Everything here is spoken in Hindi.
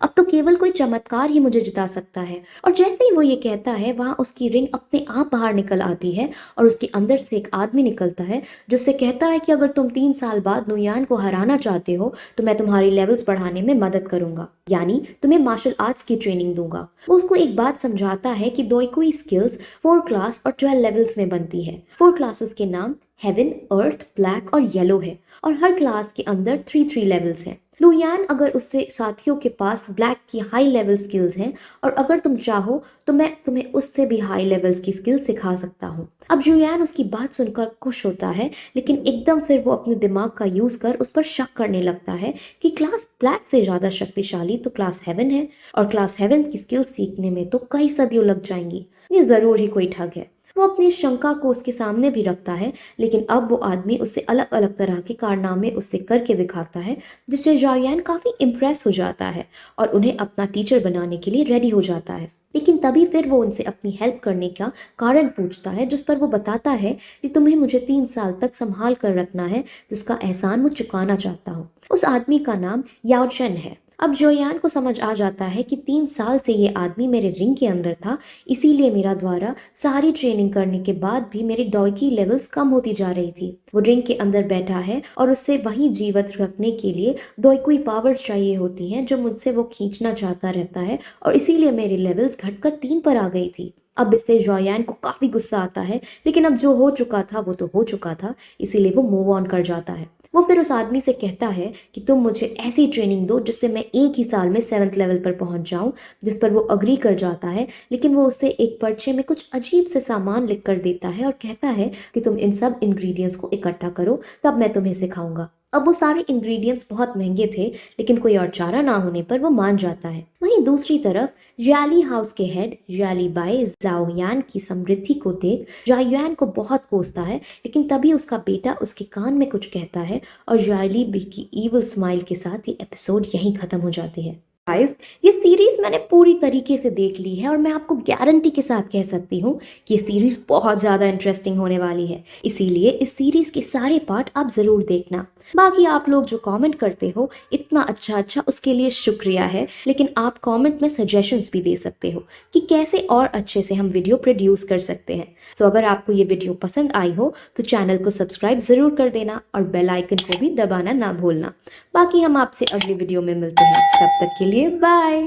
अब तो केवल कोई चमत्कार ही मुझे जिता सकता है। और जैसे ही वो ये कहता है, वहाँ उसकी रिंग अपने आप बाहर निकल आती है और उसके अंदर से एक आदमी निकलता है जो उससे कहता है कि अगर तुम 3 साल बाद नुयान को हराना चाहते हो तो मैं तुम्हारी लेवल्स बढ़ाने में मदद करूंगा, यानी तुम्हें मार्शल आर्ट्स की ट्रेनिंग दूंगा। वो उसको एक बात समझाता है कि दोईकुई स्किल्स 4 क्लास और 12 लेवल्स में बनती है। 4 क्लासेस के नाम हेवन, अर्थ, ब्लैक और येलो है और हर क्लास के अंदर 3 लेवल्स हैं। लुयान अगर उससे साथियों के पास ब्लैक की हाई लेवल स्किल्स हैं और अगर तुम चाहो तो मैं तुम्हें उससे भी हाई लेवल्स की स्किल सिखा सकता हूँ। अब जुयान उसकी बात सुनकर खुश होता है, लेकिन एकदम फिर वो अपने दिमाग का यूज कर उस पर शक करने लगता है कि क्लास ब्लैक से ज्यादा शक्तिशाली तो क्लास हेवन है और क्लास हेवन की स्किल सीखने में तो कई सदियों लग जाएंगी। ये जरूर ही कोई ठग है। वो अपनी शंका को उसके सामने भी रखता है, लेकिन अब वो आदमी उससे अलग अलग तरह के कारनामे उससे करके दिखाता है जिससे जायान काफी इम्प्रेस हो जाता है और उन्हें अपना टीचर बनाने के लिए रेडी हो जाता है। लेकिन तभी फिर वो उनसे अपनी हेल्प करने का कारण पूछता है, जिस पर वो बताता है कि तुम्हें मुझे 3 साल तक संभाल कर रखना है, जिसका एहसान मैं चुकाना चाहता हूँ। उस आदमी का नाम याओचन है। अब जोयान को समझ आ जाता है कि 3 साल से ये आदमी मेरे रिंग के अंदर था, इसीलिए मेरा द्वारा सारी ट्रेनिंग करने के बाद भी मेरी डॉयकी लेवल्स कम होती जा रही थी। वो रिंग के अंदर बैठा है और उससे वहीं जीवित रखने के लिए डॉयकुई पावर्स चाहिए होती हैं जो मुझसे वो खींचना चाहता रहता है और इसीलिए मेरी लेवल्स घटकर 3 पर आ गई थी। अब इससे जोयान को काफी गुस्सा आता है, लेकिन अब जो हो चुका था वो तो हो चुका था, इसीलिए वो मूव ऑन कर जाता है। वो फिर उस आदमी से कहता है कि तुम मुझे ऐसी ट्रेनिंग दो जिससे मैं एक ही साल में 7th लेवल पर पहुंच जाऊं, जिस पर वो अग्री कर जाता है। लेकिन वो उससे एक पर्चे में कुछ अजीब से सामान लिख कर देता है और कहता है कि तुम इन सब इंग्रेडिएंट्स को इकट्ठा करो, तब मैं तुम्हें सिखाऊंगा। अब वो सारे इंग्रेडिएंट्स बहुत महंगे थे, लेकिन कोई और चारा ना होने पर वो मान जाता है। वहीं दूसरी तरफ ज्याली हाउस के हेड ज्याली बाई जाओयान की समृद्धि को देख जायुआन को बहुत कोसता है, लेकिन तभी उसका बेटा उसके कान में कुछ कहता है और ज्याली बी की ईविल स्माइल के साथ ये एपिसोड यहीं खत्म हो जाती है। गाइस, ये सीरीज मैंने पूरी तरीके से देख ली है और मैं आपको गारंटी के साथ कह सकती हूँ कि ये सीरीज बहुत ज़्यादा इंटरेस्टिंग होने वाली है, इसीलिए इस सीरीज के सारे पार्ट आप ज़रूर देखना। बाकी आप लोग जो कमेंट करते हो इतना अच्छा उसके लिए शुक्रिया है, लेकिन आप कमेंट में सजेशंस भी दे सकते हो कि कैसे और अच्छे से हम वीडियो प्रोड्यूस कर सकते हैं। सो अगर आपको ये वीडियो पसंद आई हो तो चैनल को सब्सक्राइब ज़रूर कर देना और बेल आइकन को भी दबाना ना भूलना। बाकी हम आपसे अगली वीडियो में मिलते हैं, तब तक के लिए बाय।